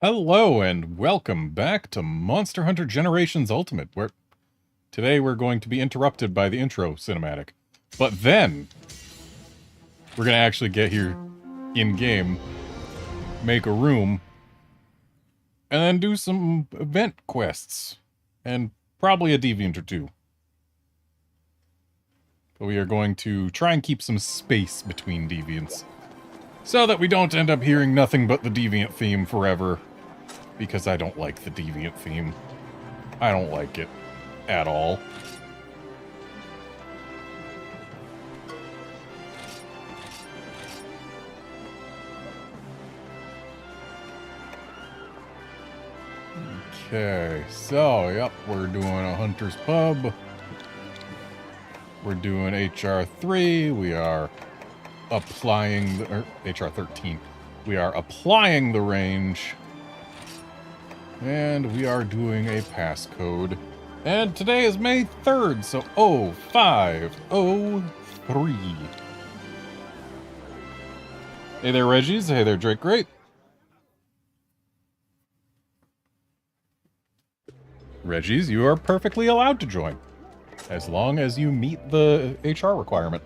Hello and welcome back to Monster Hunter Generations Ultimate, where today we're going to be interrupted by the intro cinematic. But then, we're going to actually get here in-game, make a room, and then do some event quests, and probably a deviant or two. But we are going to try and keep some space between deviants, so that we don't end up hearing nothing but the deviant theme forever. Because I don't like the deviant theme. I don't like it at all. Okay, so, yep, we're doing a Hunter's Pub. We're doing HR 3. We are applying the, or HR 13. We are applying the range. And we are doing a passcode. And today is May 3rd, so 0503. Hey there, Reggies. Hey there, Drake Great. Reggies, you are perfectly allowed to join, as long as you meet the HR requirement.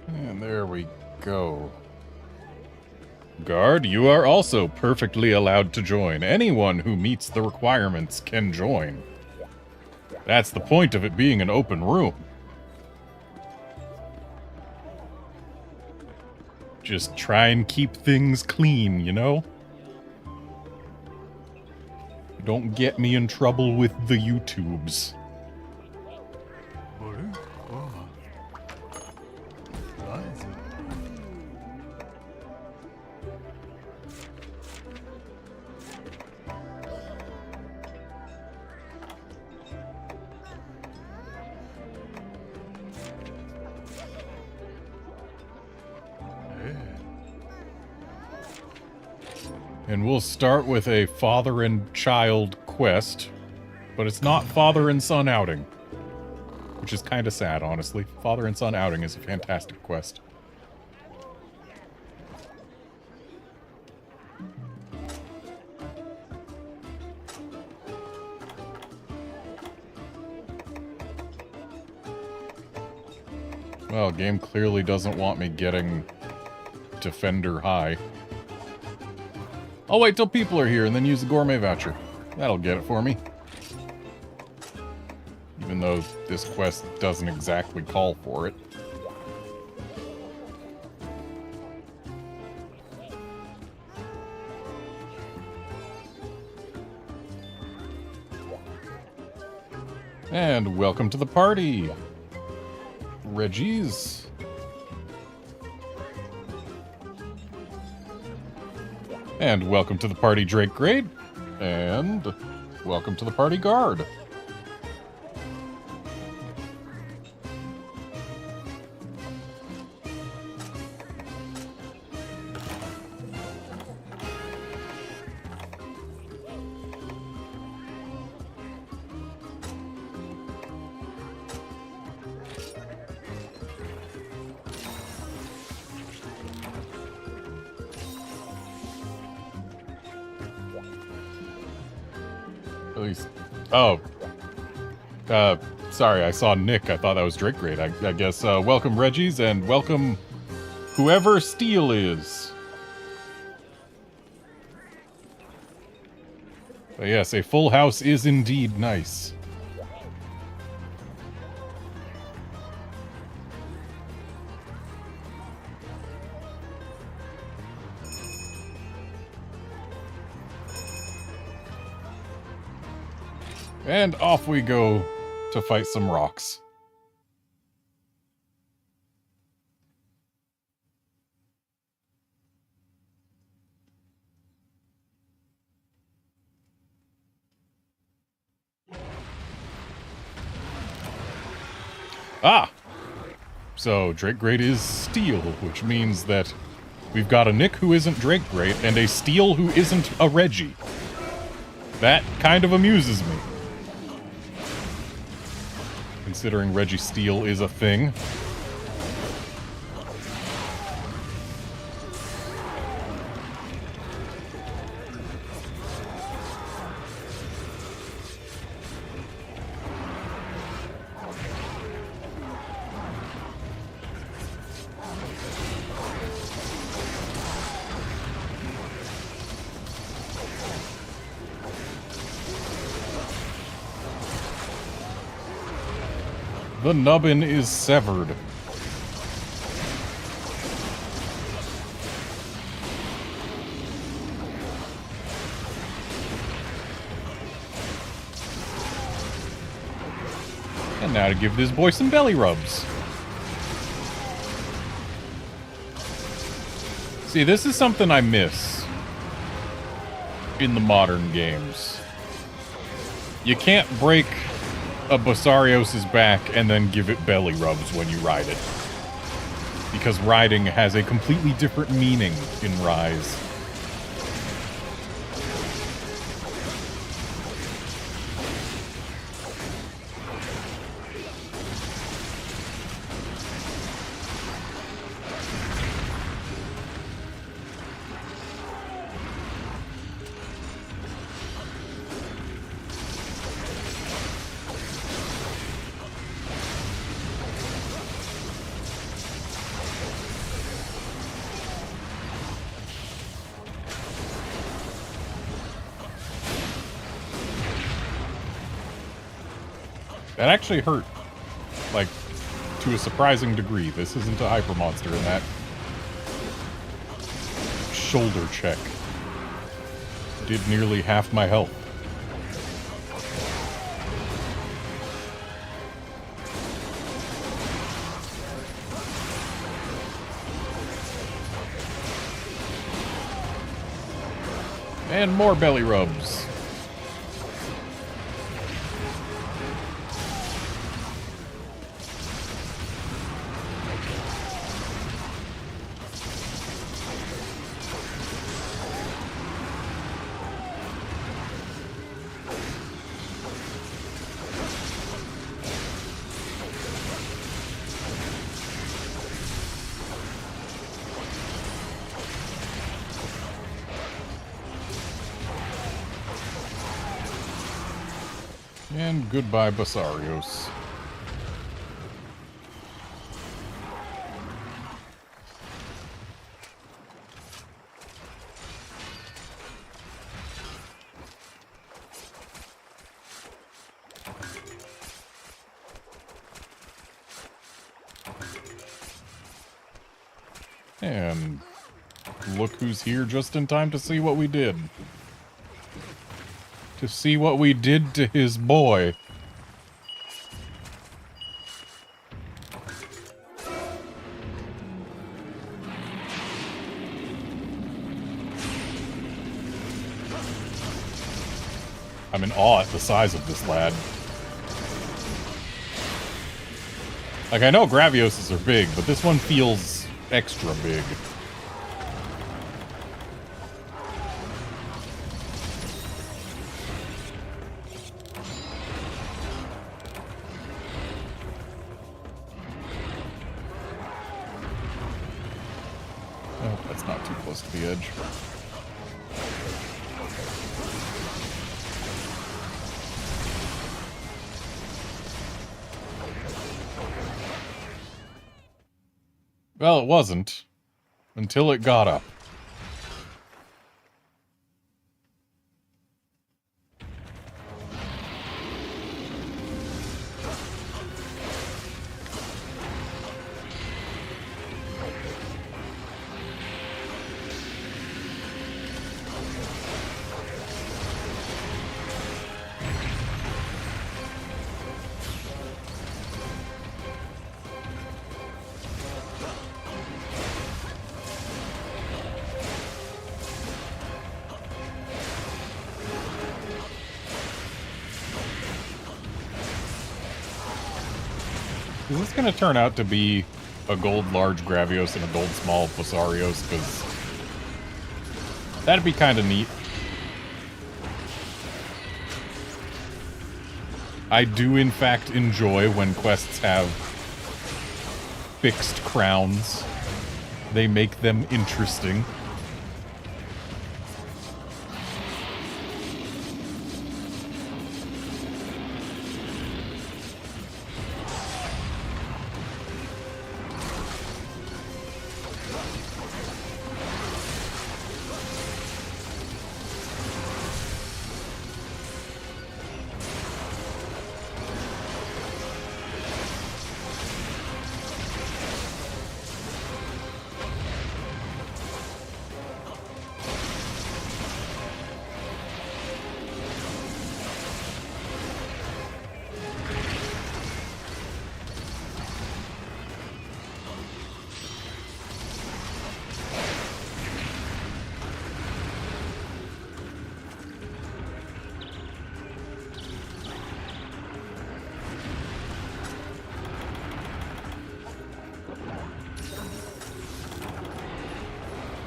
And there we go. Guard, you are also perfectly allowed to join. Anyone who meets the requirements can join. That's the point of it being an open room. Just try and keep things clean, you know? Don't get me in trouble with the YouTubes. And we'll start with a father and child quest, but it's not father and son outing, which is kind of sad, honestly. Father and son outing is a fantastic quest. Well, game clearly doesn't want me getting Defender high. I'll wait till people are here and then use the gourmet voucher. That'll get it for me. Even though this quest doesn't exactly call for it. And welcome to the party, Reggies. And welcome to the party, Drake Grade. And welcome to the party, Guard. At least, oh, sorry, I saw Nick. I thought that was Drake Grade. I guess, welcome Reggies, and welcome whoever Steel is. But yes, a full house is indeed nice. And off we go to fight some rocks. Ah! So, Drake Great is Steel, which means that we've got a Nick who isn't Drake Great, and a Steel who isn't a Reggie. That kind of amuses me. Considering Reggie Steel is a thing. The nubbin is severed. And now to give this boy some belly rubs. See, this is something I miss in the modern games. You can't break a Basarios' back and then give it belly rubs when you ride it. Because riding has a completely different meaning in Rise. That actually hurt, like, to a surprising degree. This isn't a hyper monster in that shoulder check did nearly half my health. And more belly rubs. And goodbye, Basarios. And look who's here just in time to see what we did. To see what we did to his boy. I'm in awe at the size of this lad. Like, I know Gravioses are big, but this one feels extra big. Oh, that's not too close to the edge. Well, it wasn't. Until it got up. Is this going to turn out to be a gold large Gravios and a gold small Basarios? Because that'd be kind of neat. I do, in fact, enjoy when quests have fixed crowns. They make them interesting.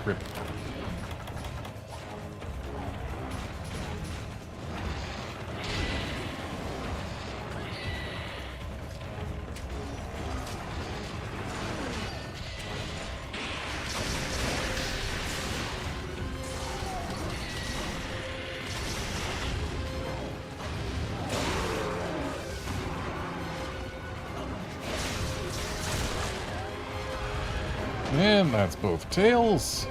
Rip. And that's both tails.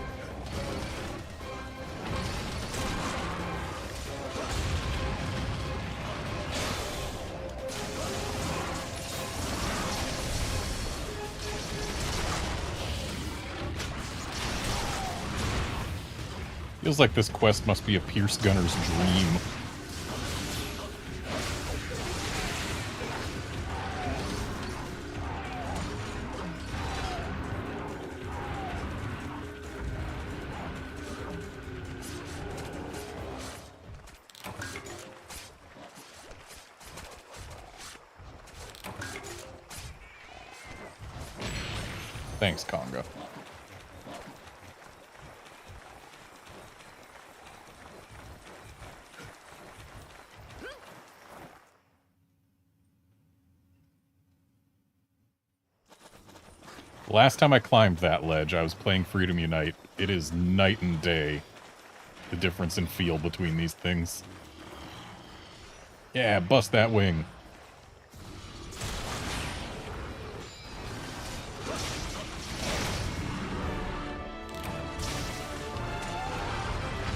Feels like this quest must be a Pierce Gunner's dream. Thanks, Conga. Last time I climbed that ledge, I was playing Freedom Unite. It is night and day, the difference in feel between these things. Yeah, bust that wing.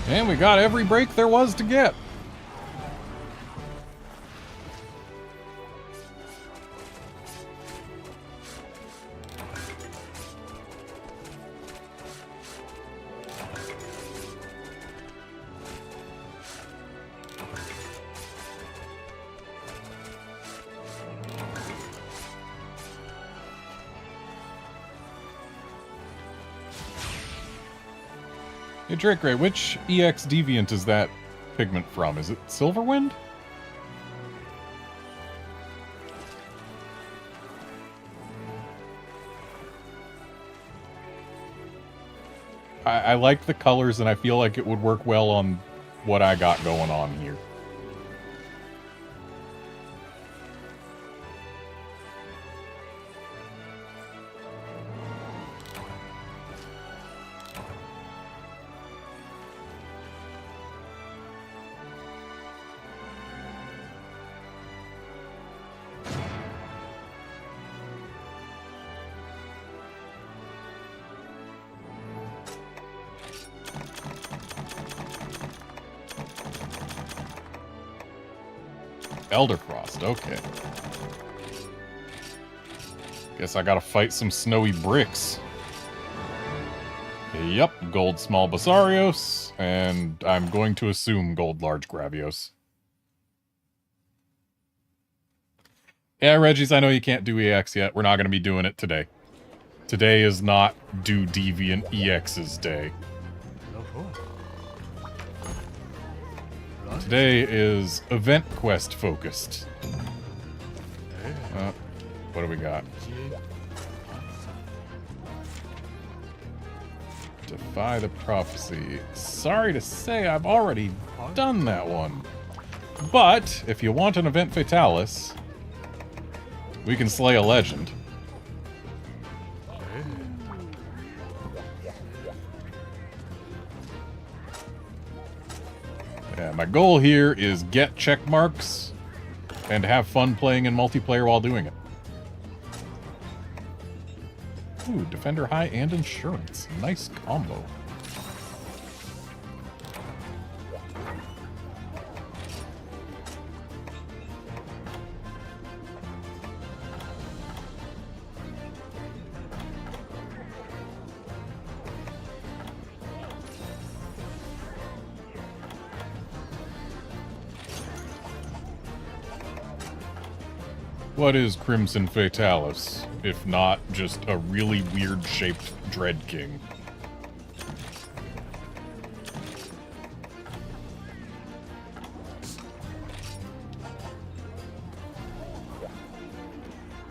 And we got every break there was to get. Hey, Drake Ray, which EX Deviant is that pigment from? Is it Silverwind? I like the colors, and I feel like it would work well on what I got going on here. Elderfrost, okay. Guess I gotta fight some snowy bricks. Yep, gold small Basarios, and I'm going to assume gold large Gravios. Yeah, Reggies, I know you can't do EX yet. We're not going to be doing it today. Today is not do Deviant EX's day. Today is event quest focused. What do we got? Defy the prophecy. Sorry to say, I've already done that one. But, if you want an event fatalis, we can slay a legend. Yeah, my goal here is get check marks and have fun playing in multiplayer while doing it. Ooh, Defender High and Insurance. Nice combo. What is Crimson Fatalis, if not just a really weird-shaped Dread King?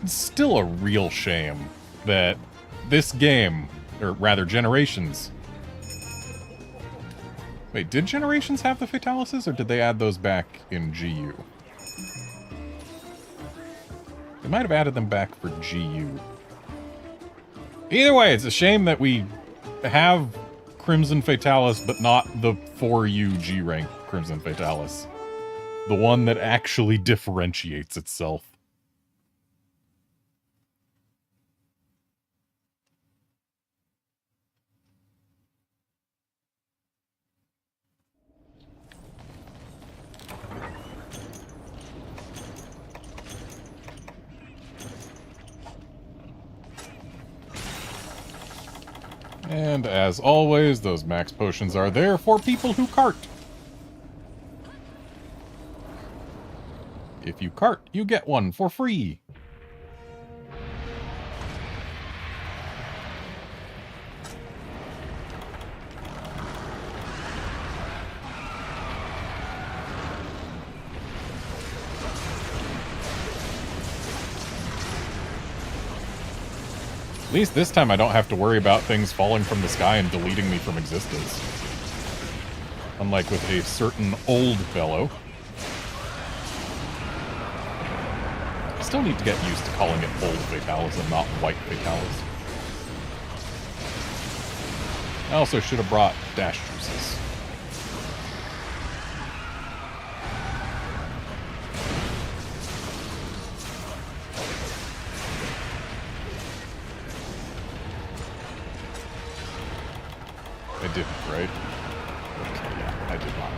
It's still a real shame that this game, or rather Generations... Wait, did Generations have the Fatalises, or did they add those back in GU? They might have added them back for GU. Either way, it's a shame that we have Crimson Fatalis, but not the 4U G-rank Crimson Fatalis. The one that actually differentiates itself. And as always, those max potions are there for people who cart. If you cart, you get one for free. At least this time I don't have to worry about things falling from the sky and deleting me from existence. Unlike with a certain old fellow. I still need to get used to calling it old Fatalis and not white Fatalis. I also should have brought dash juices. I didn't, right? Okay, yeah, I did not.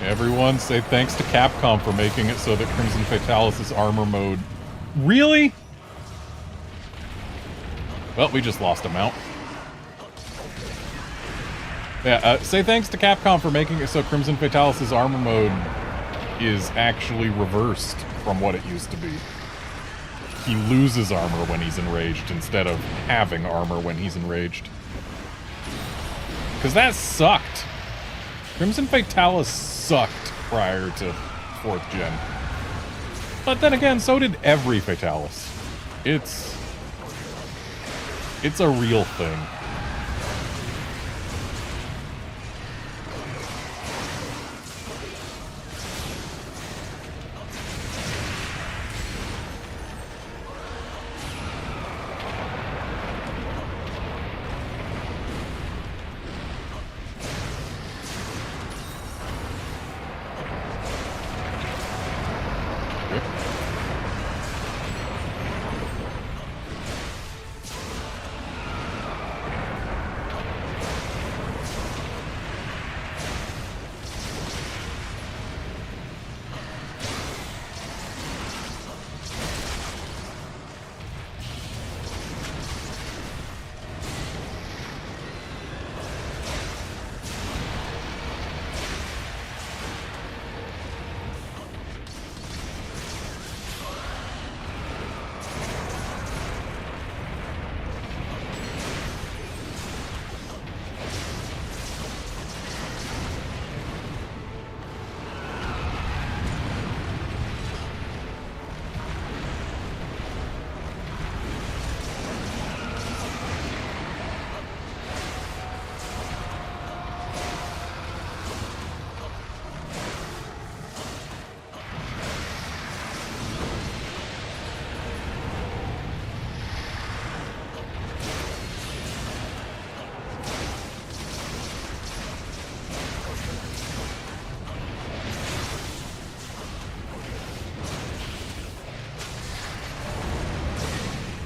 Everyone say thanks to Capcom for making it so that Crimson Fatalis is armor mode. Really? Well, we just lost a mount. Yeah, say thanks to Capcom for making it so Crimson Fatalis' armor mode is actually reversed from what it used to be. He loses armor when he's enraged instead of having armor when he's enraged. Because that sucked. Crimson Fatalis sucked prior to 4th gen. But then again, so did every Fatalis. It's a real thing.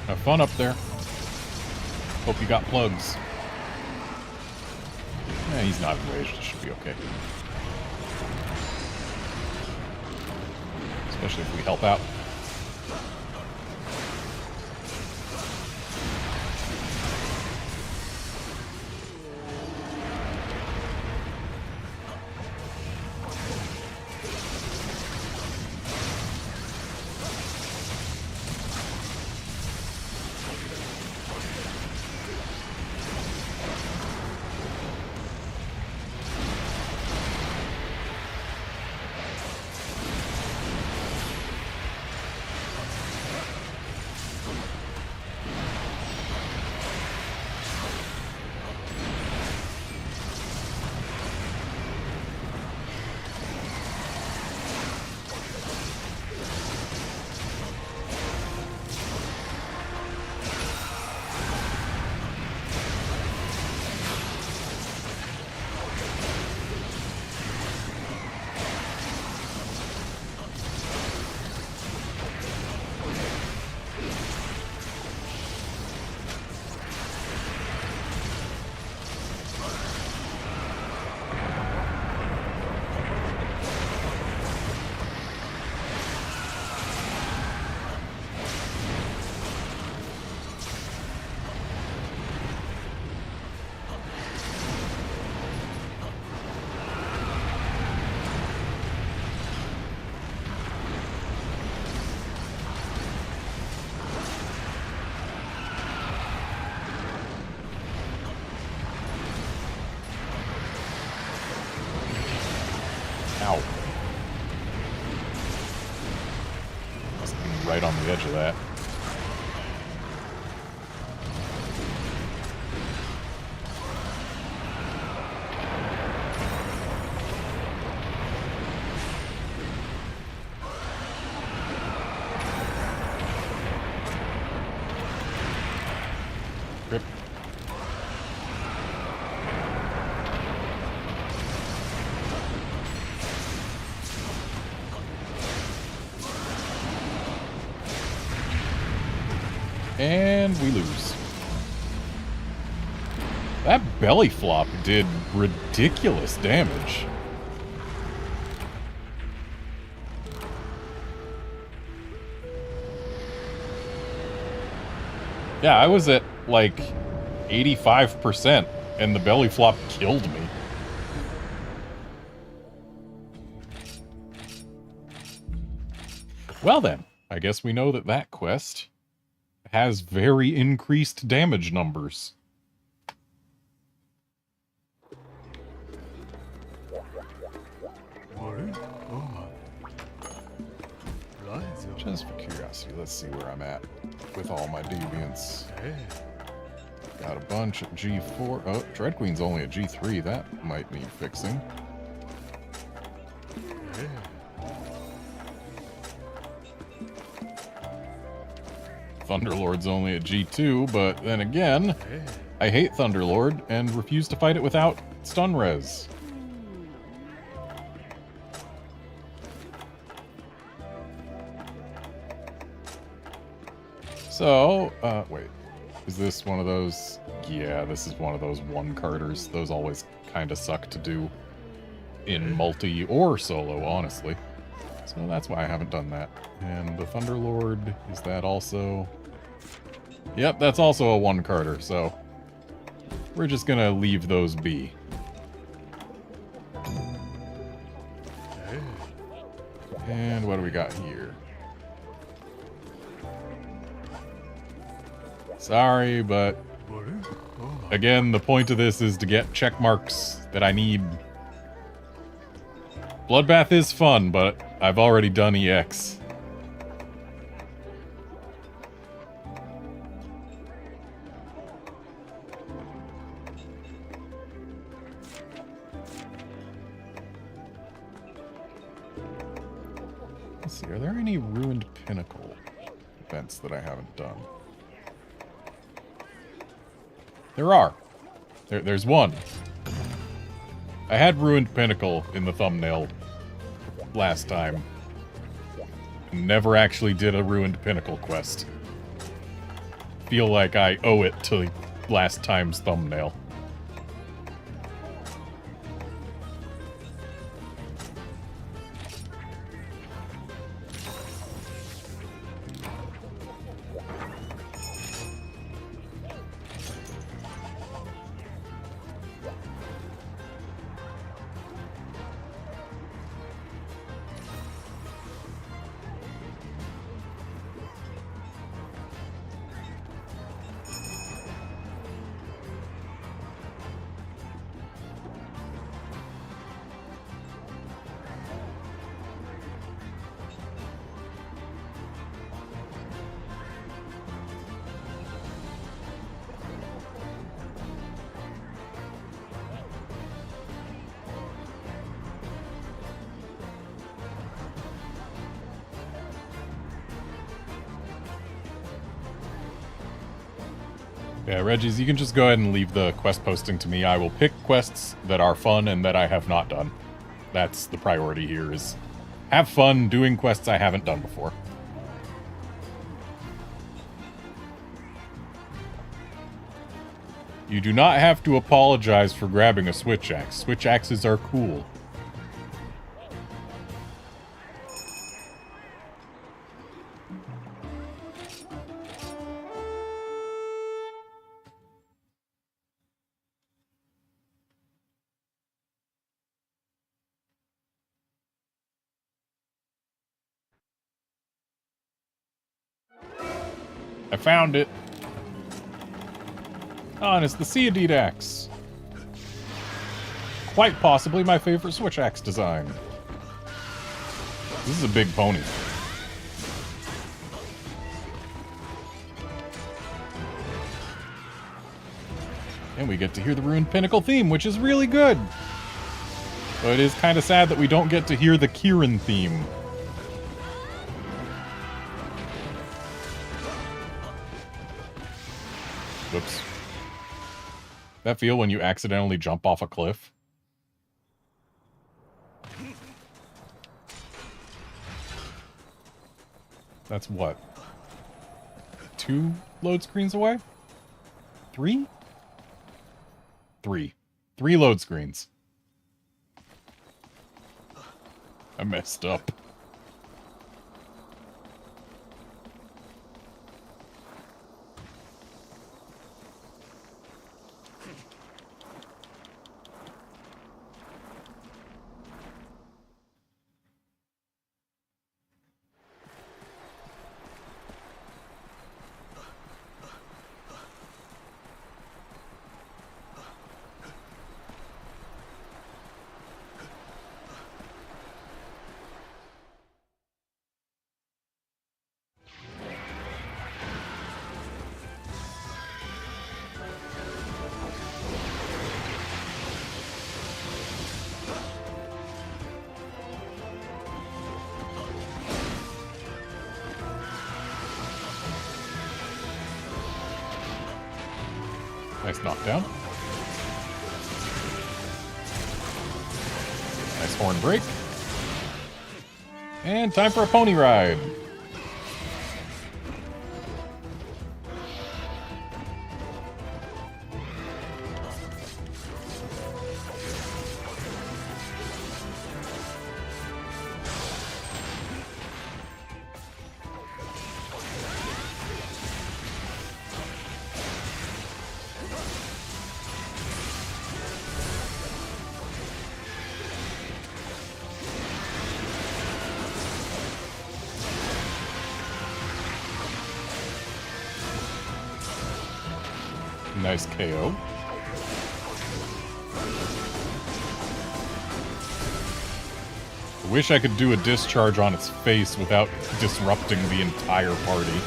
Have fun up there. Hope you got plugs. Yeah, he's not enraged. It should be okay. Especially if we help out. Ow. Must be right on the edge of that. Rip. And we lose. That belly flop did ridiculous damage. Yeah, I was at like 85% and the belly flop killed me. Well then, I guess we know that that quest has very increased damage numbers. Just for curiosity, let's see where I'm at with all my deviants. Got a bunch at G4. Oh, Dread Queen's only at G3. That might need fixing. Thunderlord's only at G2, but then again, I hate Thunderlord and refuse to fight it without stun res. So, wait. Is this one of those? Yeah, this is one of those one-carders. Those always kind of suck to do in multi or solo, honestly. So that's why I haven't done that. And the Thunderlord, is that also? Yep, that's also a one-carder, so we're just gonna leave those be. And what do we got here? Sorry, but again, the point of this is to get check marks that I need. Bloodbath is fun, but I've already done EX. Let's see, are there any Ruined Pinnacle events that I haven't done? There are. There's one. I had Ruined Pinnacle in the thumbnail last time. Never actually did a Ruined Pinnacle quest. feel like I owe it to last time's thumbnail. Yeah, Reggies, you can just go ahead and leave the quest posting to me. I will pick quests that are fun and that I have not done. That's the priority here, is have fun doing quests I haven't done before. You do not have to apologize for grabbing a switch axe. Switch axes are cool. I found it. Oh, and it's the Ceodite axe. Quite possibly my favorite switch axe design. This is a big pony. And we get to hear the Ruined Pinnacle theme, which is really good. But it is kind of sad that we don't get to hear the Kieran theme. Whoops. That feel when you accidentally jump off a cliff? That's what? 2 load screens away? 3? 3. 3 load screens. I messed up. Nice knockdown. Nice horn break. And time for a pony ride. Nice KO. I wish I could do a discharge on its face without disrupting the entire party.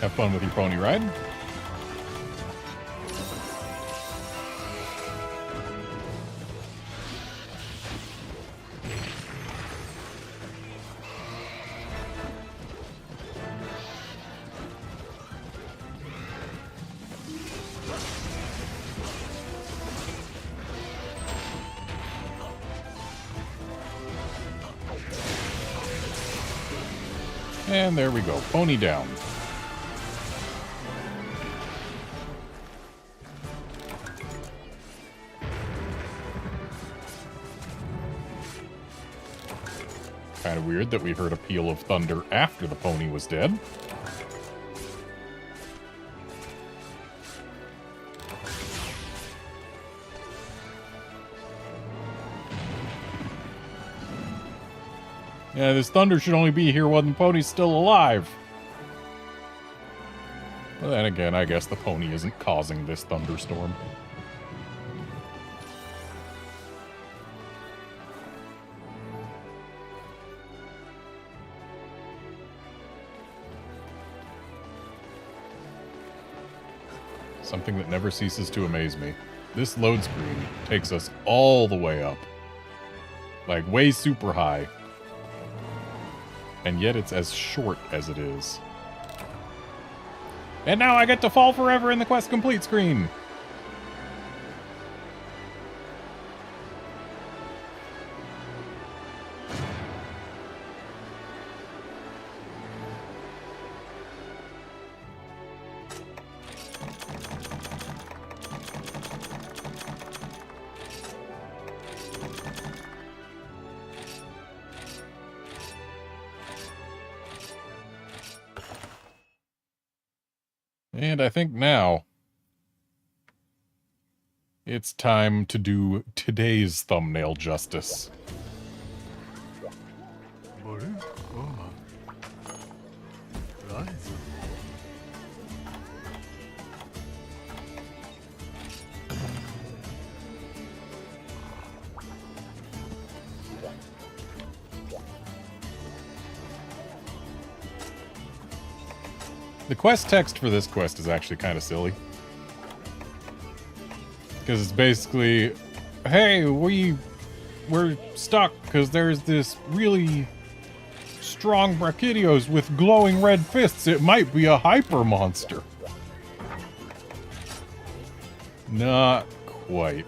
Have fun with your pony ride. And there we go. Pony down. Kind of weird that we heard a peal of thunder after the pony was dead. Yeah, this thunder should only be here when the pony's still alive. But then again, I guess the pony isn't causing this thunderstorm. Something that never ceases to amaze me. This load screen takes us all the way up. Like, way super high. And yet it's as short as it is. And now I get to fall forever in the quest complete screen! And I think now it's time to do today's thumbnail justice. The quest text for this quest is actually kind of silly. Because it's basically, hey, we're stuck because there's this really strong Brachydios with glowing red fists. It might be a hyper monster. Not quite.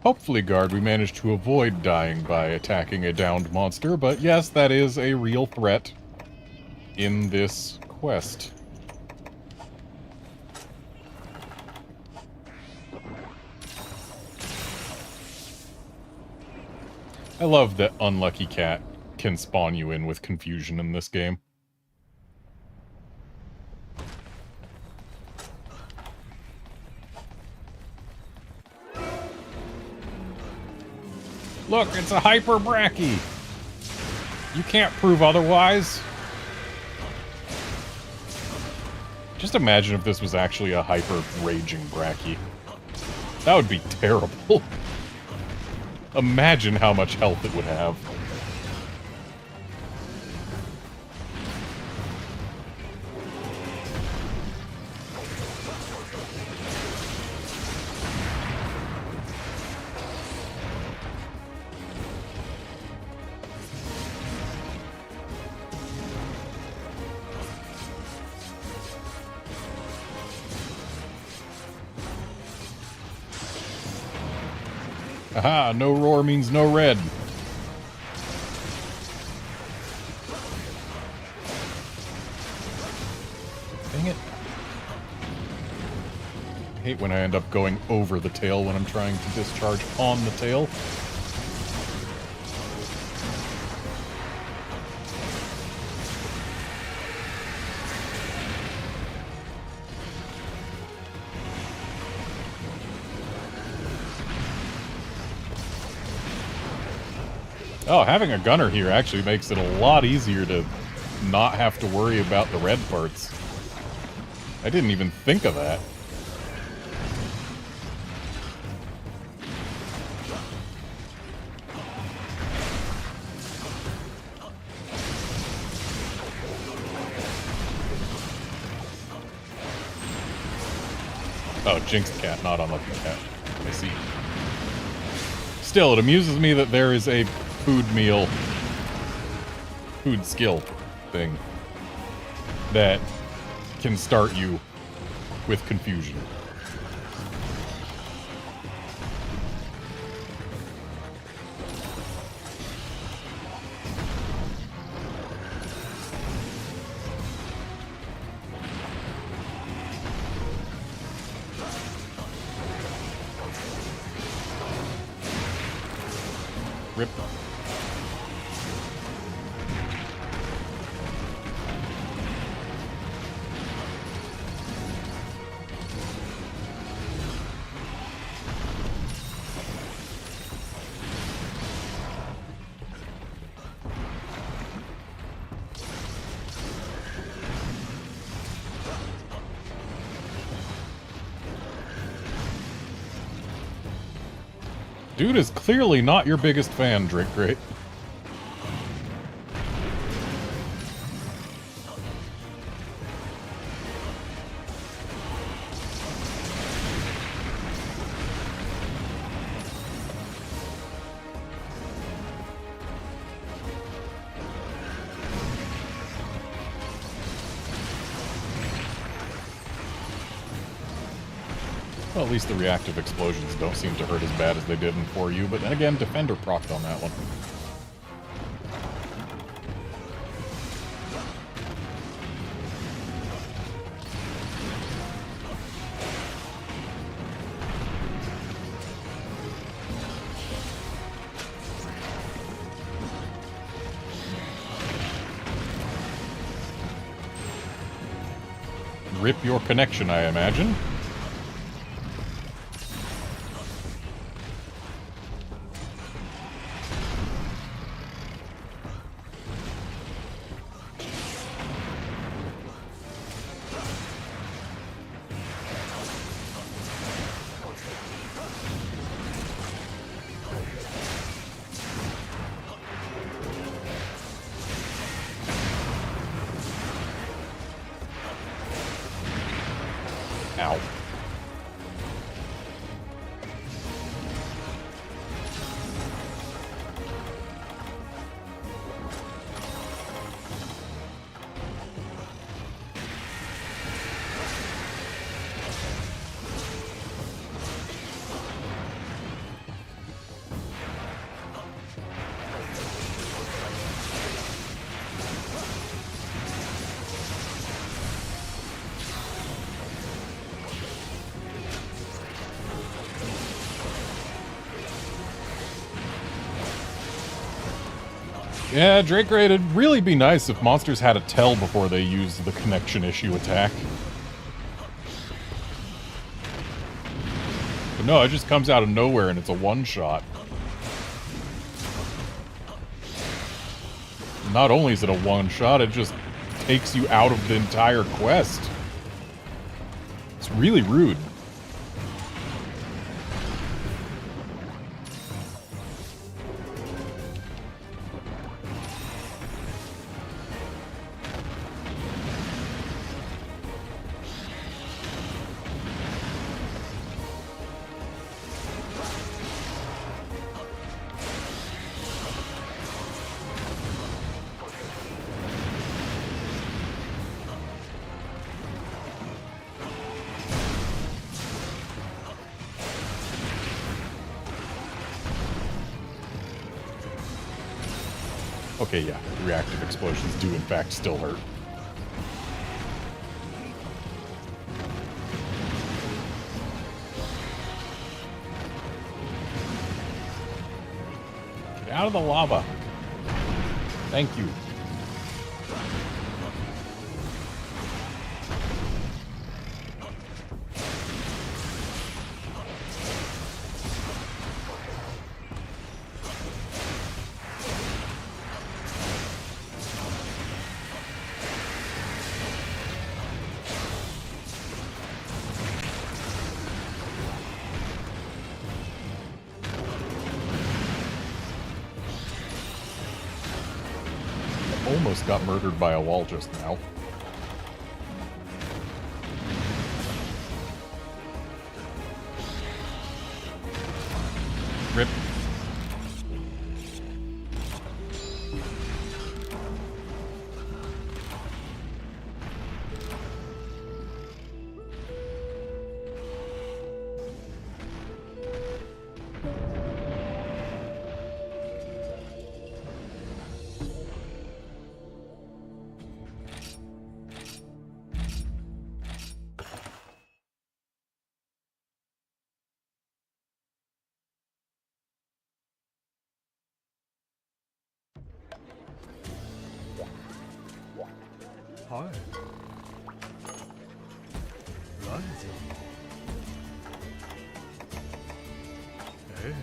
Hopefully, Guard, we managed to avoid dying by attacking a downed monster, but yes, that is a real threat in this quest. I love that Unlucky Cat can spawn you in with confusion in this game. Look, it's a hyper Brachy! You can't prove otherwise. Just imagine if this was actually a hyper raging Brachy. That would be terrible. Imagine how much health it would have. Aha, no roar means no red. Dang it. I hate when I end up going over the tail when I'm trying to discharge on the tail. Oh, having a gunner here actually makes it a lot easier to not have to worry about the red parts. I didn't even think of that. Oh, Jinxed Cat, not Unlucky Cat. I see. Still, it amuses me that there is a food skill thing that can start you with confusion. Rip. Dude is clearly not your biggest fan, Drake Great. Well, at least the reactive explosions don't seem to hurt as bad as they did in 4U, but then again, Defender procced on that one. Rip your connection, I imagine. Ow. Yeah, Drake Raid, it'd really be nice if monsters had a tell before they used the connection issue attack. But no, it just comes out of nowhere and it's a one-shot. Not only is it a one-shot, it just takes you out of the entire quest. It's really rude. Okay, yeah, reactive explosions do in fact still hurt. Get out of the lava. Thank you. Almost got murdered by a wall just now. Rip. Hi. Rising. Hey.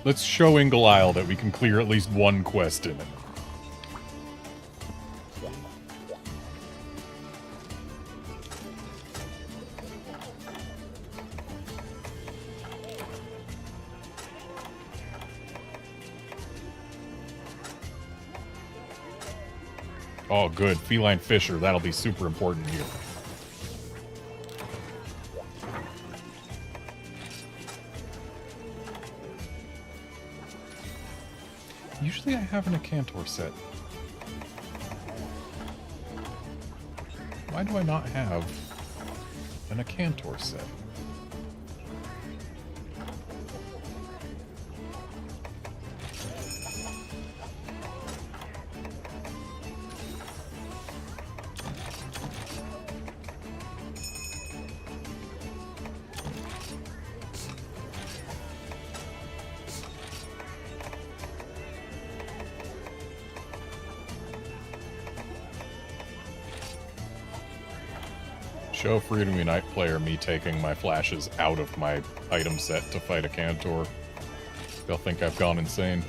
Let's show Ingle Isle that we can clear at least one quest in it. Oh, good. Feline Fisher. That'll be super important here. Usually I have an Acantor set. Why do I not have an Acantor set? Show Freedom Unite player me taking my flashes out of my item set to fight a Cantor. They'll think I've gone insane.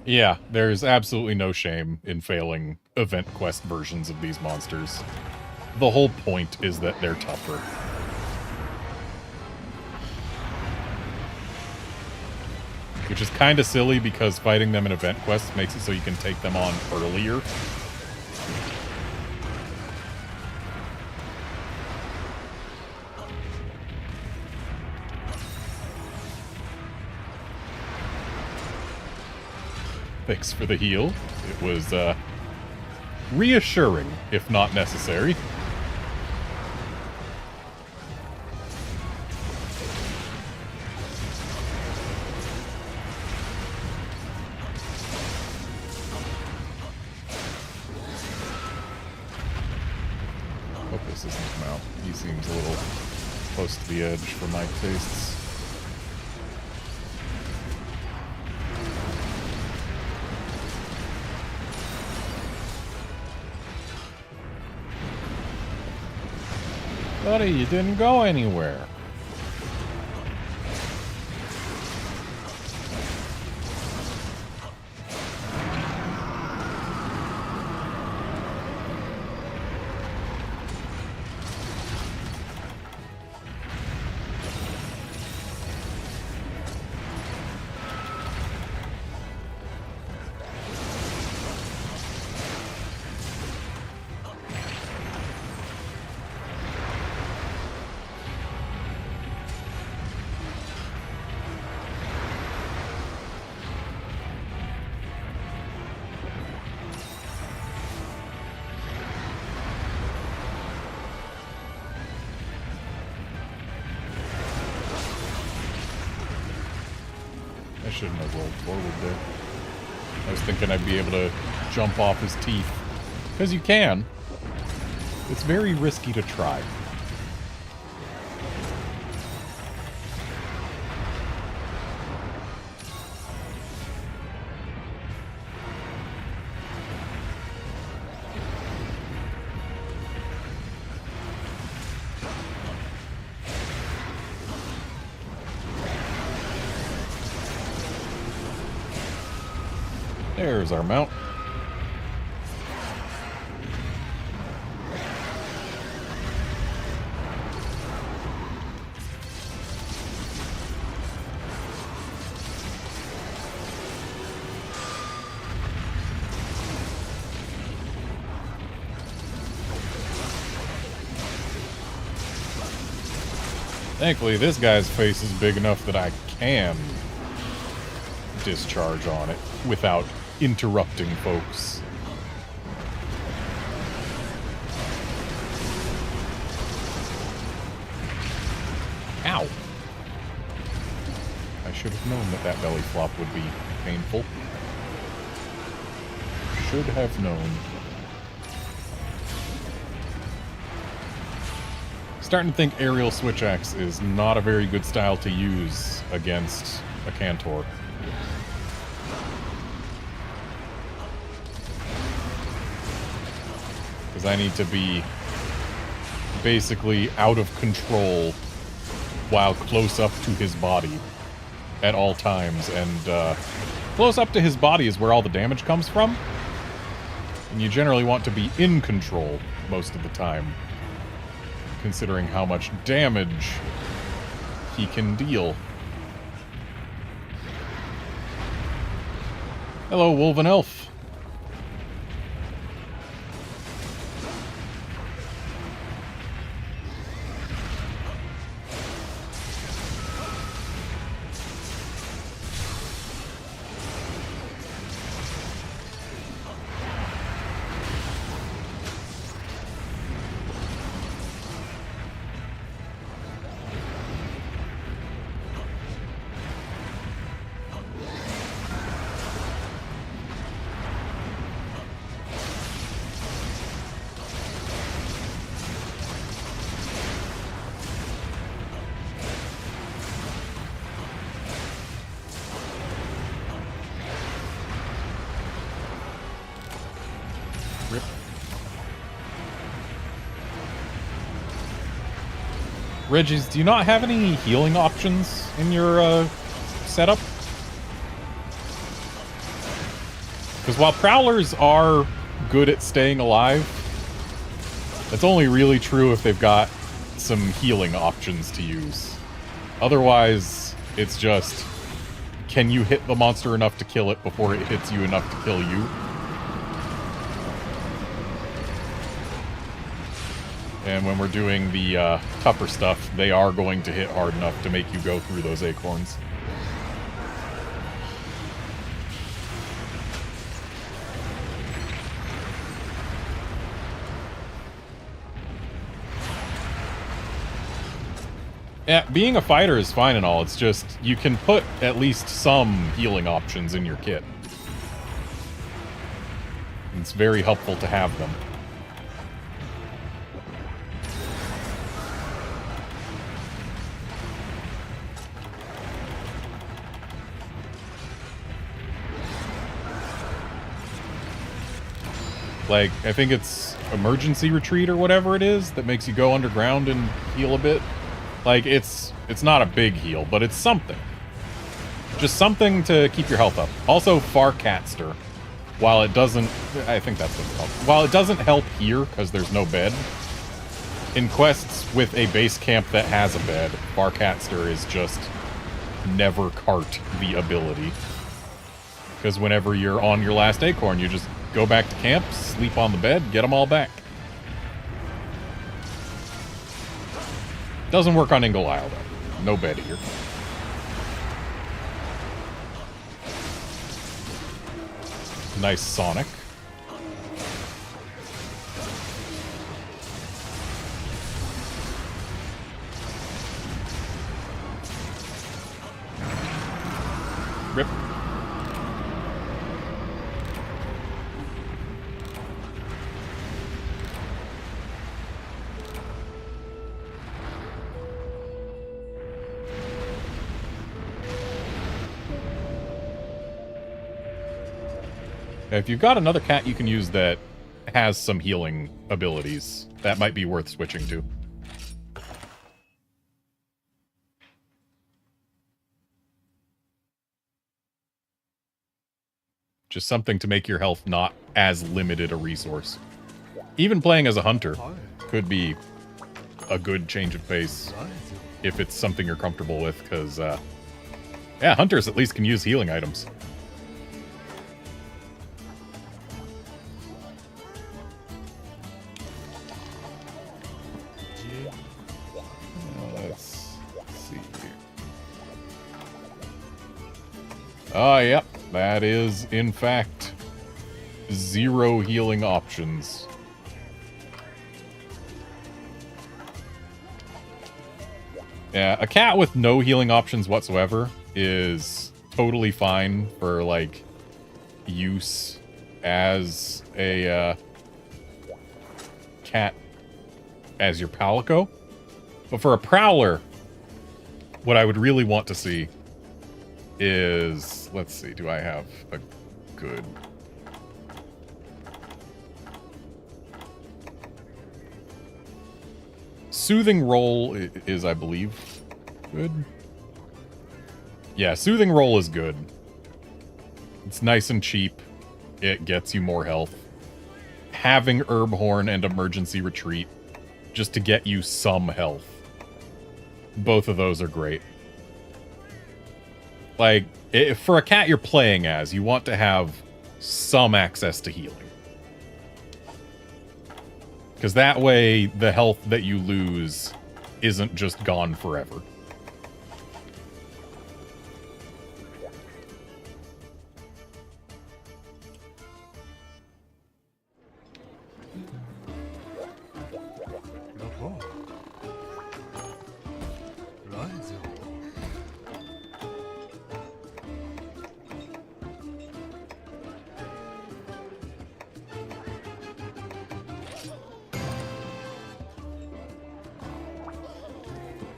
Yeah, there's absolutely no shame in failing event quest versions of these monsters. The whole point is that they're tougher. Which is kind of silly because fighting them in event quests makes it so you can take them on earlier. Thanks for the heal. It was, reassuring, if not necessary. Hope this doesn't come out. He seems a little close to the edge for my tastes. Buddy, you didn't go anywhere. shouldn't have rolled forward there. I was thinking I'd be able to jump off his teeth. Because you can. It's very risky to try. There's our mount. Thankfully, this guy's face is big enough that I can discharge on it without interrupting folks. Ow! I should have known that that belly flop would be painful. Should have known. Starting to think aerial switch axe is not a very good style to use against a Cantor. Because I need to be basically out of control while close up to his body at all times. And close up to his body is where all the damage comes from. And you generally want to be in control most of the time, considering how much damage he can deal. Hello, Wolven Elf. Regis, do you not have any healing options in your setup? Because while Prowlers are good at staying alive, that's only really true if they've got some healing options to use. Otherwise, it's just, can you hit the monster enough to kill it before it hits you enough to kill you? And when we're doing the tougher stuff, they are going to hit hard enough to make you go through those acorns. Yeah, being a fighter is fine and all, it's just, you can put at least some healing options in your kit. It's very helpful to have them. Like, I think it's emergency retreat or whatever it is that makes you go underground and heal a bit. Like, it's not a big heal, but it's something. Just something to keep your health up. Also, Farcatster, while it doesn't... I think that's what it's called. While it doesn't help here, because there's no bed, in quests with a base camp that has a bed, Farcatster is just never cart the ability. Because whenever you're on your last acorn, you just go back to camp, sleep on the bed, get them all back. Doesn't work on Ingle Isle, though. No bed here. Nice Sonic. Rip. If you've got another cat you can use that has some healing abilities, that might be worth switching to. Just something to make your health not as limited a resource. Even playing as a hunter could be a good change of pace if it's something you're comfortable with, because, yeah, hunters at least can use healing items. Let's see here. Oh, yep. That is, in fact, 0 healing options. Yeah, a cat with no healing options whatsoever is totally fine for, like, use as a, cat as your palico. But for a prowler, what I would really want to see is, let's see, do I have a good... Soothing Roll is, I believe, good. Yeah, Soothing Roll is good. It's nice and cheap. It gets you more health. Having Herb Horn and Emergency Retreat just to get you some health. Both of those are great. Like, for a cat you're playing as, you want to have some access to healing. Because that way, the health that you lose isn't just gone forever.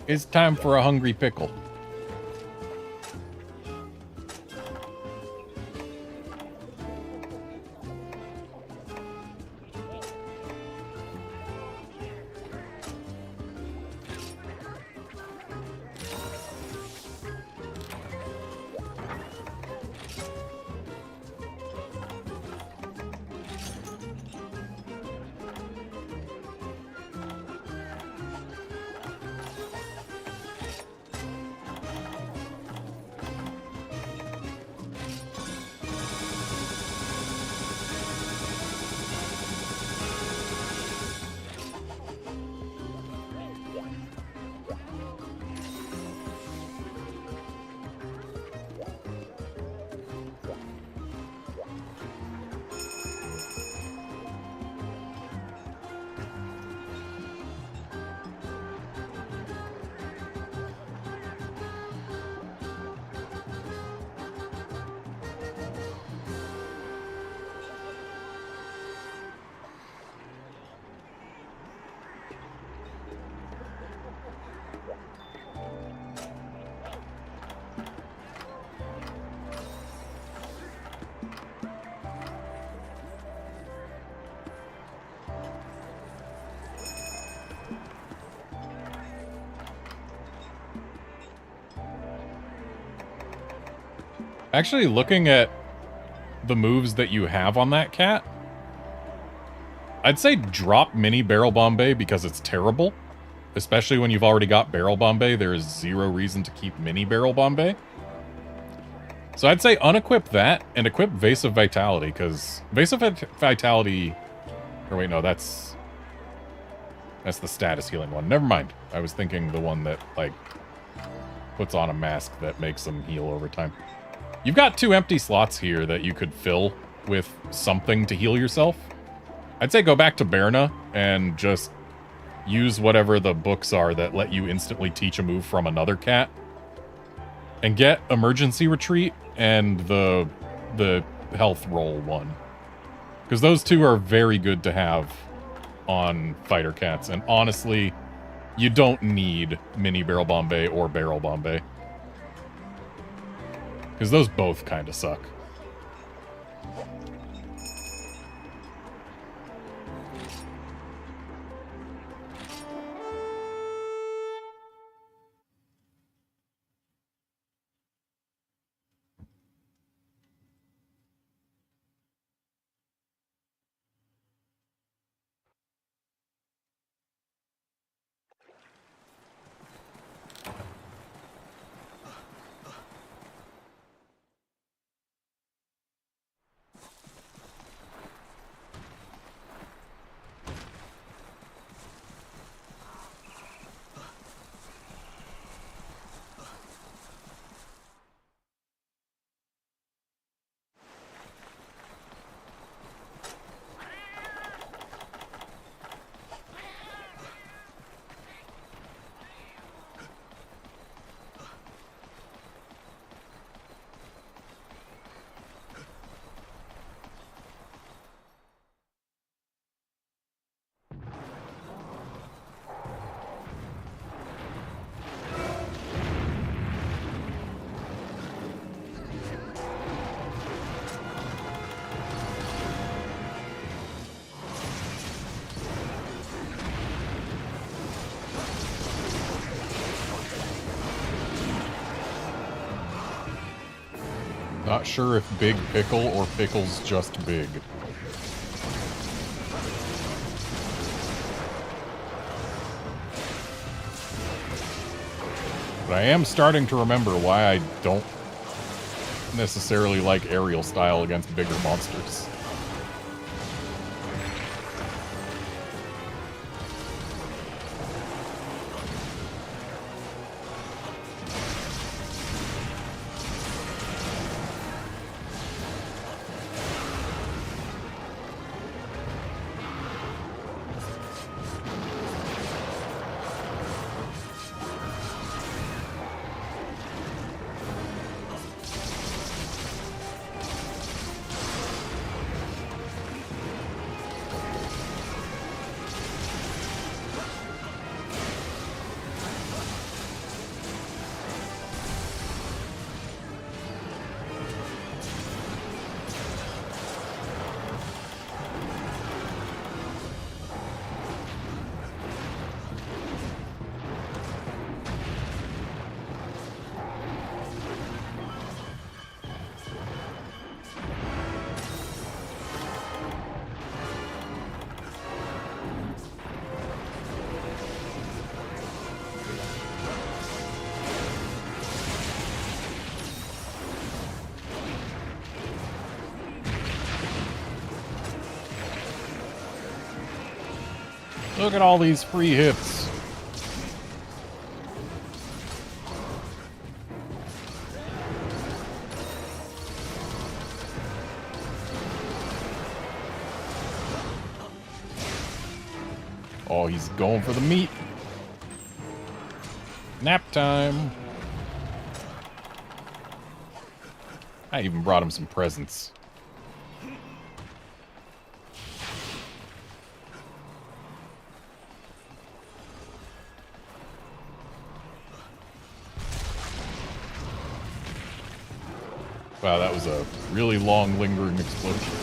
It's time for a hungry pickle. Actually, looking at the moves that you have on that cat, I'd say drop Mini Barrel Bombay because it's terrible. Especially when you've already got Barrel Bombay, there is 0 reason to keep Mini Barrel Bombay. So I'd say unequip that and equip Vase of Vitality, because Vase of Vitality... Or wait, no, that's the status healing one. Never mind. I was thinking the one that, like, puts on a mask that makes them heal over time. You've got 2 empty slots here that you could fill with something to heal yourself. I'd say go back to Berna and just use whatever the books are that let you instantly teach a move from another cat. And get emergency retreat and the health roll one. Because those two are very good to have on fighter cats. And honestly, you don't need mini barrel Bombay or barrel Bombay. Because those both kind of suck. Not sure if Big Pickle or Pickle's just big. But I am starting to remember why I don't necessarily like aerial style against bigger monsters. Look at all these free hits. Oh, he's going for the meat. Nap time. I even brought him some presents. Wow, that was a really long, lingering explosion.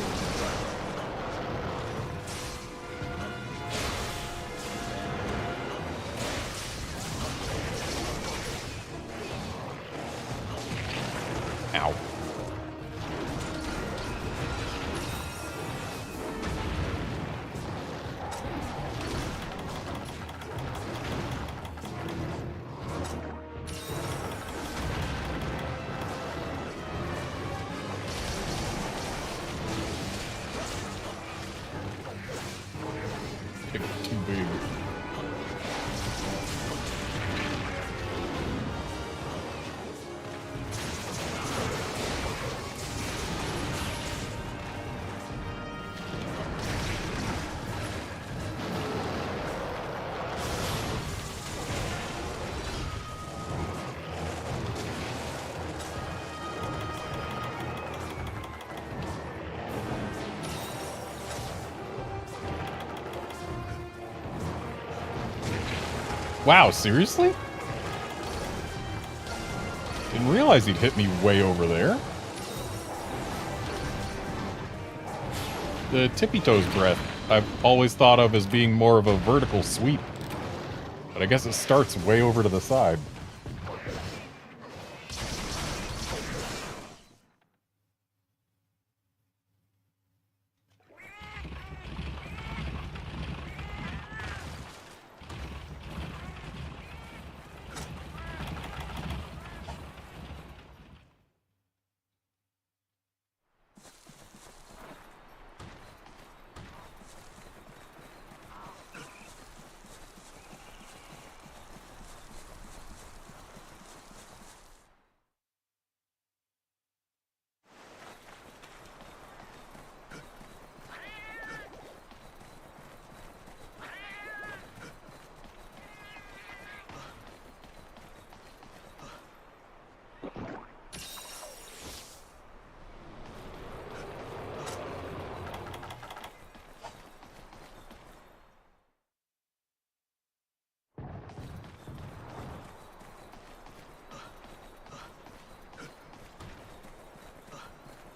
Ow. Wow, seriously? Didn't realize he'd hit me way over there. The tippy toes breath I've always thought of as being more of a vertical sweep. But I guess it starts way over to the side.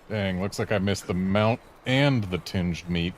Dang, looks like I missed the mount and the tinged meat.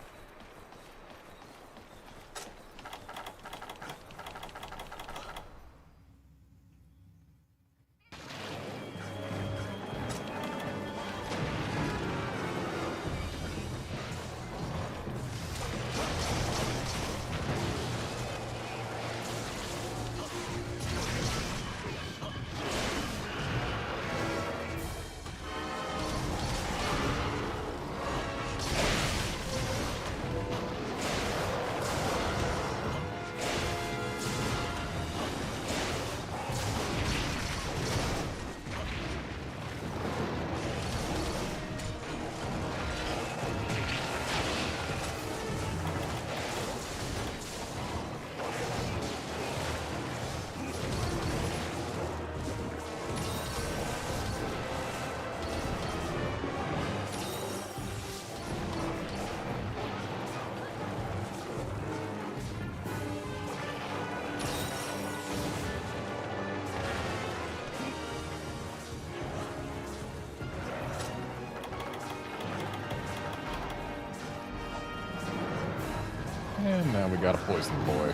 And now we got a poison boy.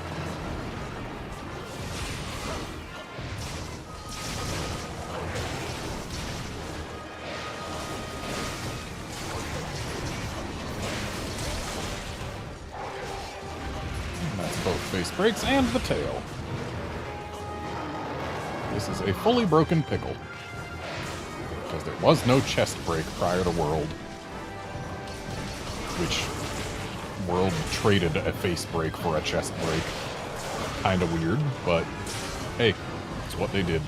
And that's both face breaks and the tail. This is a fully broken pickle. Because there was no chest break prior to World. Which World traded a face break for a chest break. Kinda weird, but hey, it's what they did.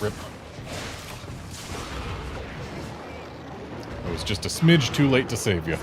Rip. I was just a smidge too late to save you.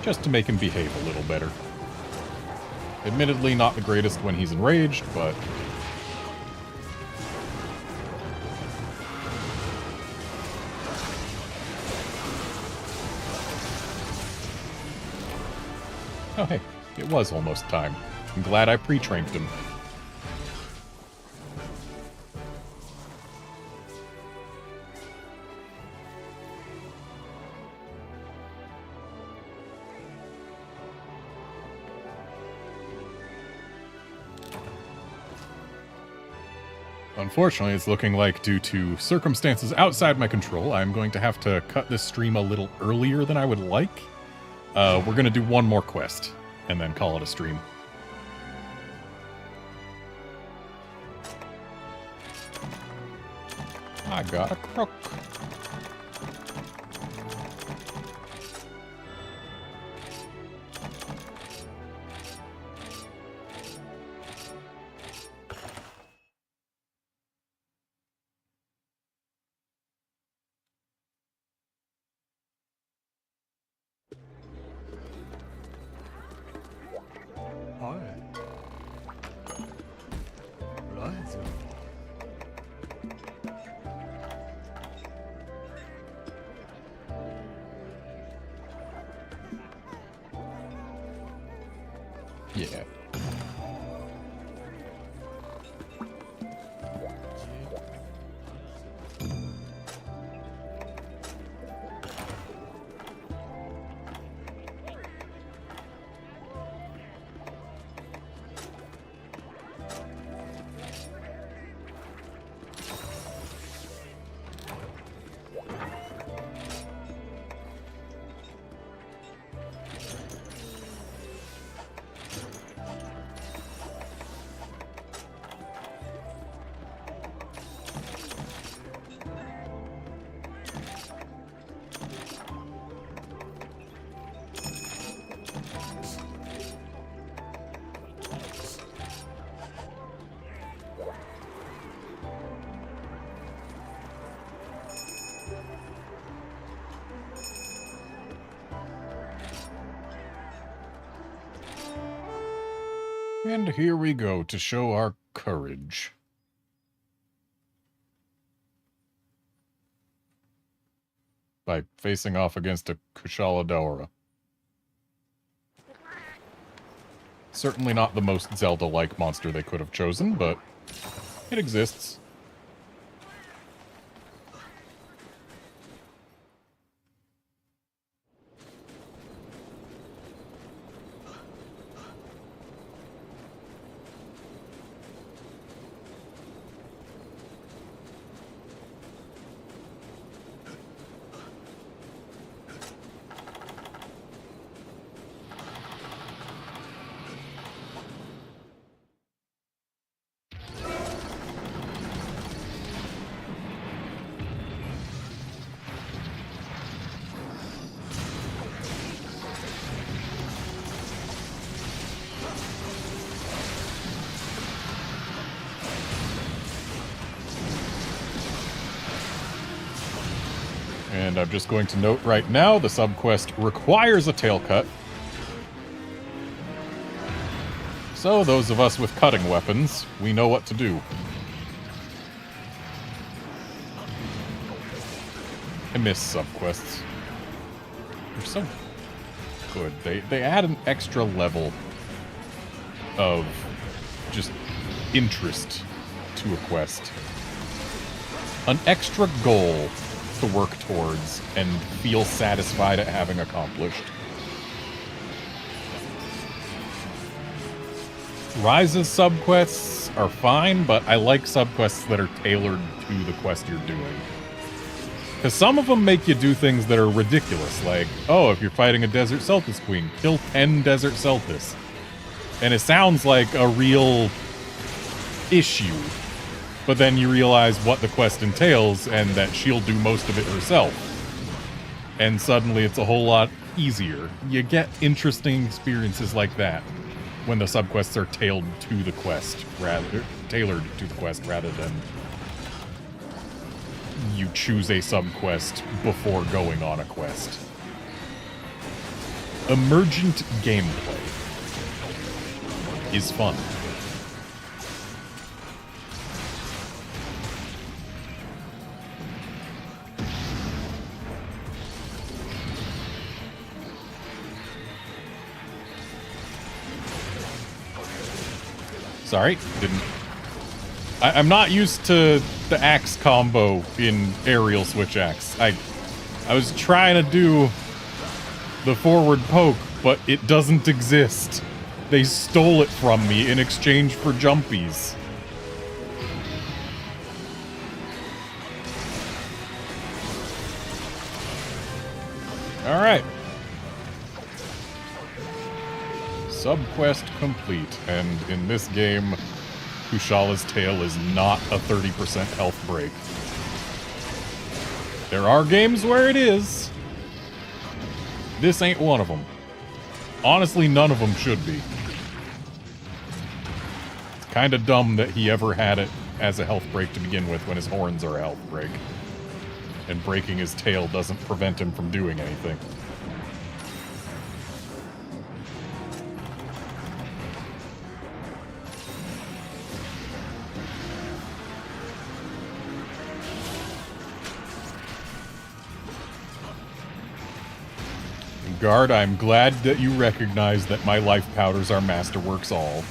just to make him behave a little better. Admittedly, not the greatest when he's enraged, but... Oh hey, it was almost time. I'm glad I pre-trained him. Unfortunately, it's looking like due to circumstances outside my control, I'm going to have to cut this stream a little earlier than I would like. We're going to do one more quest, and then call it a stream. I got a crook. Hi. Right. Yeah. And here we go to show our courage. By facing off against a Kushala Daora. Certainly not the most Zelda-like monster they could have chosen, but it exists. And I'm just going to note right now, the subquest requires a tail cut. So those of us with cutting weapons, we know what to do. I miss subquests. They're so good. They add an extra level of just interest to a quest. An extra goal to work towards and feel satisfied at having accomplished. Rise's subquests are fine, but I like subquests that are tailored to the quest you're doing. Because some of them make you do things that are ridiculous, like, oh, if you're fighting a Desert Celtis Queen, kill 10 Desert Celtis. And it sounds like a real issue. But then you realize what the quest entails, and that she'll do most of it herself. And suddenly it's a whole lot easier. You get interesting experiences like that when the subquests are tailored to the quest rather than you choose a subquest before going on a quest. emergent gameplay is fun. Sorry, didn't... I'm not used to the axe combo in aerial switch axe. I was trying to do the forward poke, but it doesn't exist. They stole it from me in exchange for jumpies. Alright. Subquest complete, and in this game, Kushala's tail is not a 30% health break. There are games where it is. This ain't one of them. Honestly, none of them should be. It's kind of dumb that he ever had it as a health break to begin with when his horns are a health break. And breaking his tail doesn't prevent him from doing anything. Guard, I'm glad that you recognize that my life powders are Masterworks all.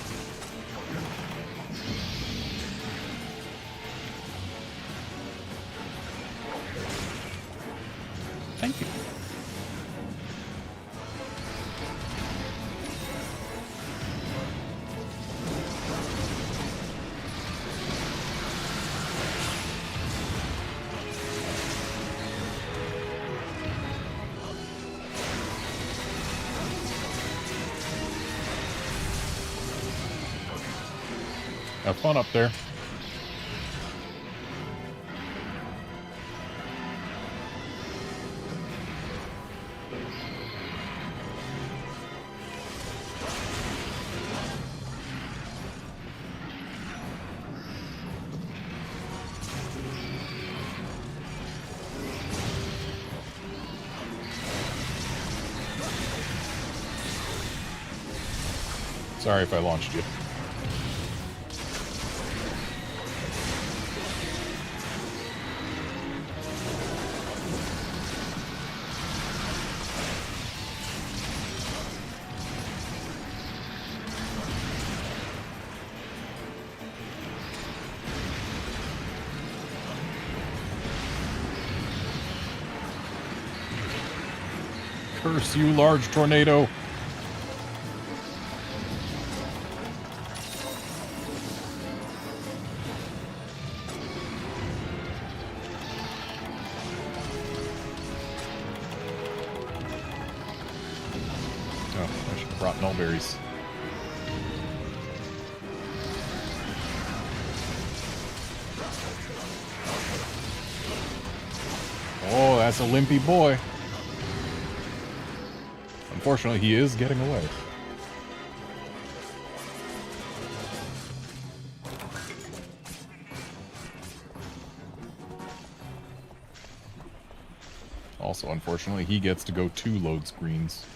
Thank you. Have fun up there. Sorry if I launched you. Curse you, large tornado. Oh, I should have brought nullberries. Oh, that's a limpy boy. Unfortunately, he is getting away. Also, unfortunately, he gets to go 2 load screens.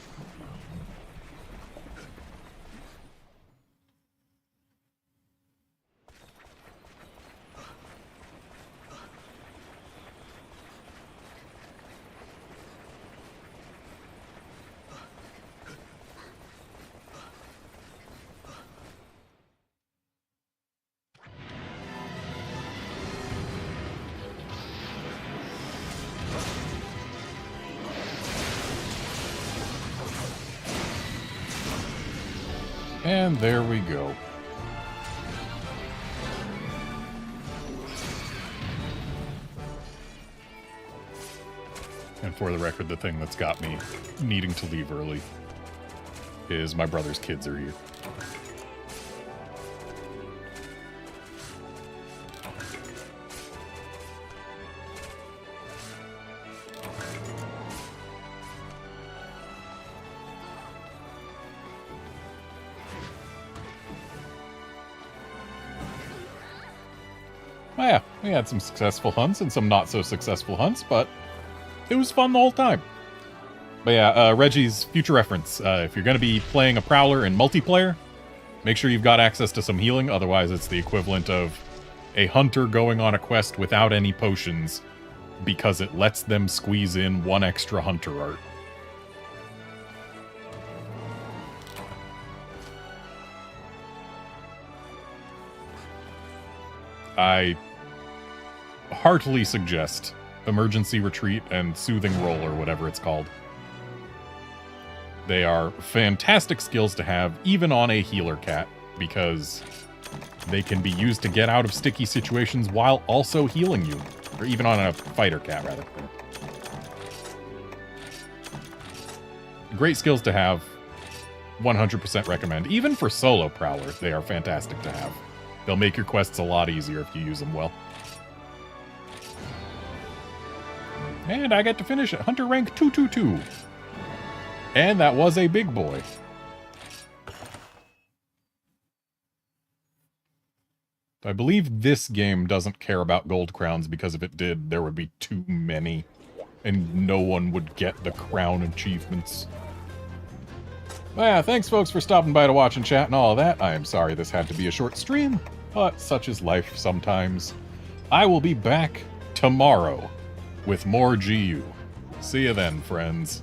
And there we go. And for the record, the thing that's got me needing to leave early is my brother's kids are here. Oh yeah, we had some successful hunts and some not so successful hunts, but it was fun the whole time. But yeah, Reggie's future reference. If you're going to be playing a Prowler in multiplayer, make sure you've got access to some healing. Otherwise, it's the equivalent of a hunter going on a quest without any potions because it lets them squeeze in one extra hunter art. I heartily suggest Emergency Retreat and Soothing Roll, or whatever it's called. They are fantastic skills to have, even on a healer cat, because they can be used to get out of sticky situations while also healing you. Or even on a fighter cat, rather. Great skills to have. 100% recommend. Even for solo Prowlers, they are fantastic to have. They'll make your quests a lot easier if you use them well. And I get to finish at Hunter rank 222. And that was a big boy. I believe this game doesn't care about gold crowns because if it did, there would be too many. And no one would get the crown achievements. Well, yeah, thanks folks for stopping by to watch and chat and all of that. I am sorry this had to be a short stream, but such is life sometimes. I will be back tomorrow with more GU. See you then, friends.